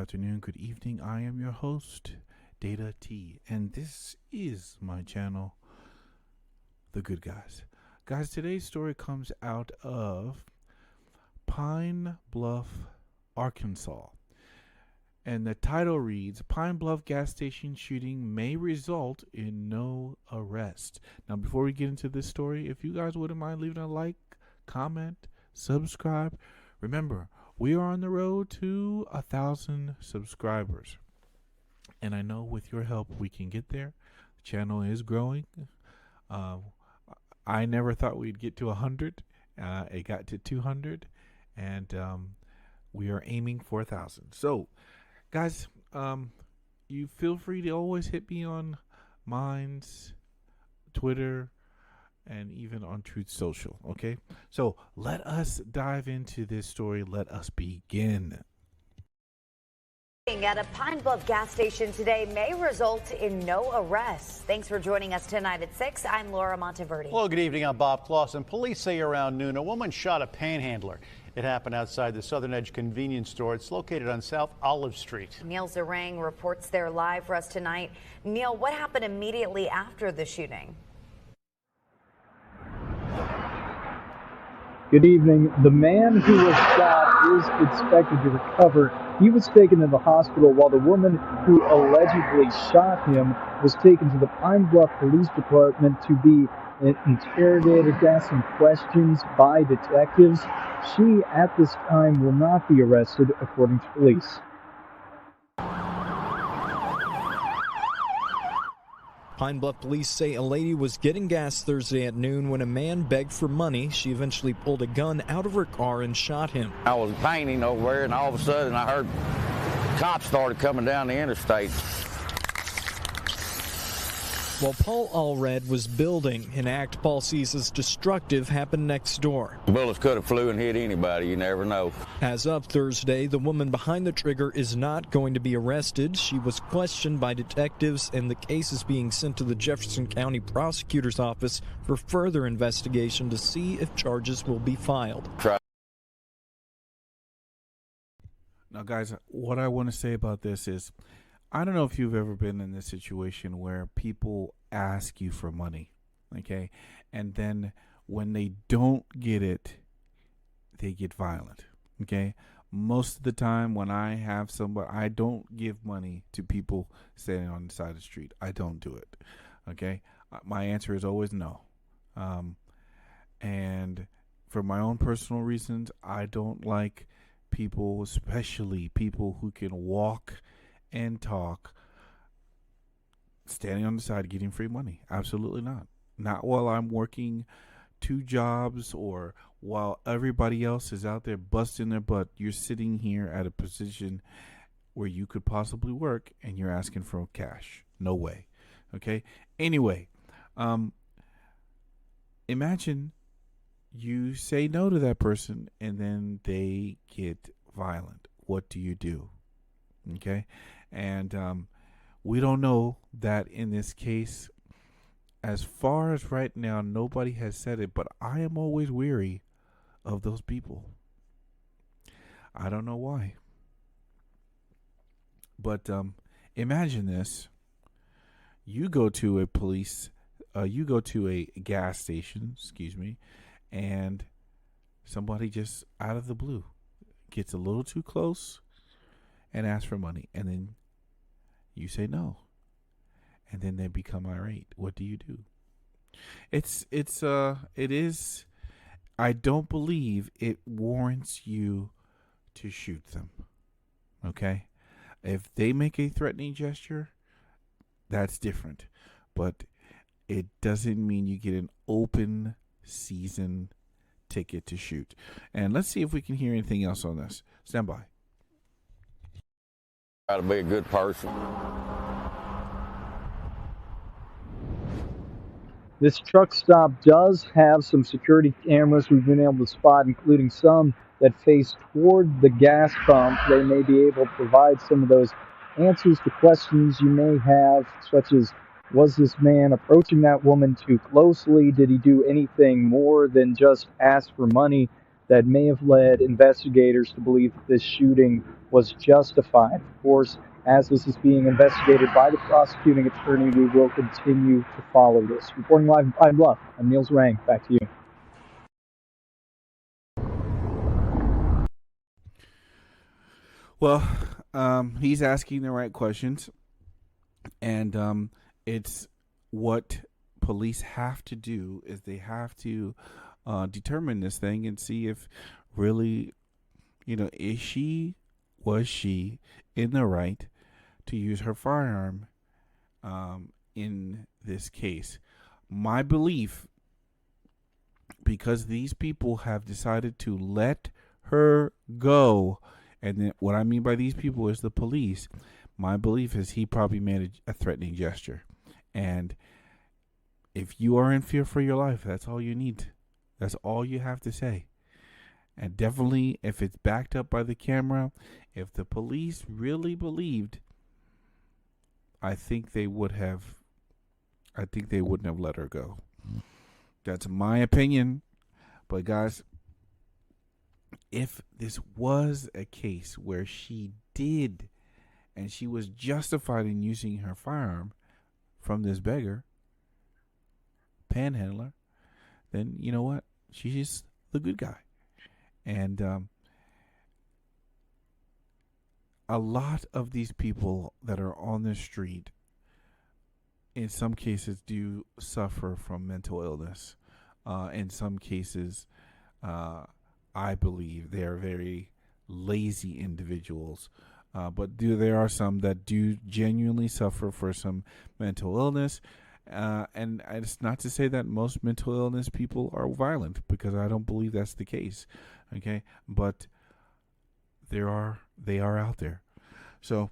afternoon, good evening. I am your host, Data T, and this is my channel, The Good Guys. Guys, today's story comes out of Pine Bluff, Arkansas. And the title reads, Pine Bluff gas station shooting may result in no arrest. Now, before we get into this story, if you guys wouldn't mind leaving a like, comment, subscribe. Remember, we are on the road to 1,000 subscribers. And I know with your help, we can get there. The channel is growing. I never thought we'd get to 100. It got to 200. And we are aiming for 1,000. So, guys, you feel free to always hit me on Minds, Twitter, and even on TruthSocial, okay? So let us dive into this story. Let us begin. At a Pine Bluff gas station today may result in no arrests. Thanks for joining us tonight at 6. I'm Laura Monteverde. Well, good evening. I'm Bob Clausen. Police say around noon, a woman shot a panhandler. It happened outside the Southern Edge convenience store. It's located on South Olive Street. Neil Zarang reports there live for us tonight. Neil, what happened immediately after the shooting? Good evening. The man who was shot is expected to recover. He was taken to the hospital while the woman who allegedly shot him was taken to the Pine Bluff Police Department to be interrogated, asked some questions by detectives. She, at this time, will not be arrested, according to police. Pine Bluff police say a lady was getting gas Thursday at noon when a man begged for money. She eventually pulled a gun out of her car and shot him. I was painting over there, and all of a sudden I heard cops started coming down the interstate. While Paul Allred was building, an act Paul sees as destructive happened next door. Bullets could have flew and hit anybody, you never know. As of Thursday, the woman behind the trigger is not going to be arrested. She was questioned by detectives, and the case is being sent to the Jefferson County Prosecutor's Office for further investigation to see if charges will be filed. Now, guys, what I want to say about this is, I don't know if you've ever been in this situation where people ask you for money, okay? And then when they don't get it, they get violent, okay? Most of the time when I have somebody, I don't give money to people standing on the side of the street. I don't do it, okay? My answer is always no. And for my own personal reasons, I don't like people, especially people who can walk and talk, standing on the side getting free money. Absolutely not. Not while I'm working 2 jobs or while everybody else is out there busting their butt. You're sitting here at a position where you could possibly work and you're asking for cash. No way. Okay? Anyway, imagine you say no to that person and then they get violent. What do you do? Okay? And we don't know that in this case. As far as right now, nobody has said it, but I am always weary of those people. I don't know why. But imagine this. You go to a gas station, and somebody just out of the blue gets a little too close and asks for money, and then you say no, and then they become irate. What do you do? It is. I don't believe it warrants you to shoot them. Okay, if they make a threatening gesture, that's different, but it doesn't mean you get an open season ticket to shoot. And let's see if we can hear anything else on this. Stand by. Got to be a good person. This truck stop does have some security cameras we've been able to spot, including some that face toward the gas pump. They may be able to provide some of those answers to questions you may have, such as, was this man approaching that woman too closely? Did he do anything more than just ask for money? that may have led investigators to believe that this shooting was justified. Of course, as this is being investigated by the prosecuting attorney, we will continue to follow this. Reporting live in Pine Bluff, I'm Niels Rang. Back to you. Well, he's asking the right questions, and it's what police have to do is they have to determine this thing and see if really, was she in the right to use her firearm in this case. My belief, because these people have decided to let her go, and then what I mean by these people is the police, my belief is he probably made a threatening gesture. And if you are in fear for your life, that's all you need. That's all you have to say. And definitely, if it's backed up by the camera, if the police really believed, I think they wouldn't have let her go. That's my opinion. But guys, if this was a case where she did and she was justified in using her firearm from this beggar, panhandler, then you know what? She's the good guy. And a lot of these people that are on the street, in some cases, do suffer from mental illness. In some cases, I believe they are very lazy individuals. But there are some that do genuinely suffer for some mental illness. And it's not to say that most mental illness people are violent, because I don't believe that's the case. Okay, but they are out there. So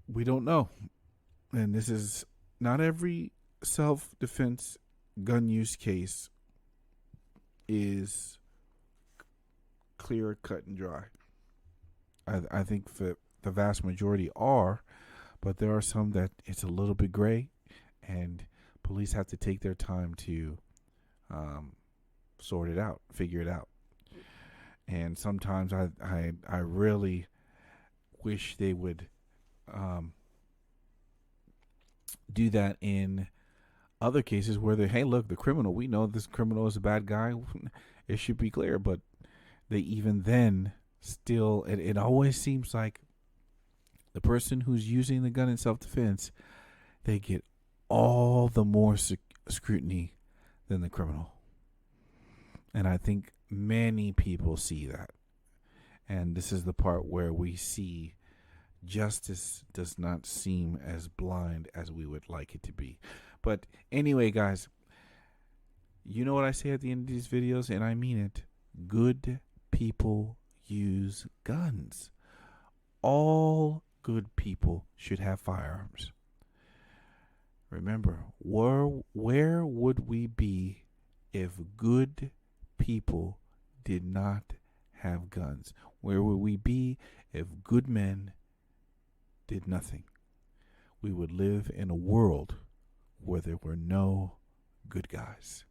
we don't know. And this is not every self-defense gun use case is clear, cut, and dry. I think the vast majority are, but there are some that it's a little bit gray, and police have to take their time to sort it out, figure it out. And sometimes I really wish they would do that in other cases where hey, look, the criminal, we know this criminal is a bad guy. It should be clear, but they even then still, it always seems like the person who's using the gun in self-defense, they get all the more scrutiny than the criminal. And I think many people see that. And this is the part where we see justice does not seem as blind as we would like it to be. But anyway, guys, you know what I say at the end of these videos, and I mean it. Good people use guns. All good people should have firearms. Remember, where would we be if good people did not have guns? Where would we be if good men did nothing? We would live in a world where there were no good guys.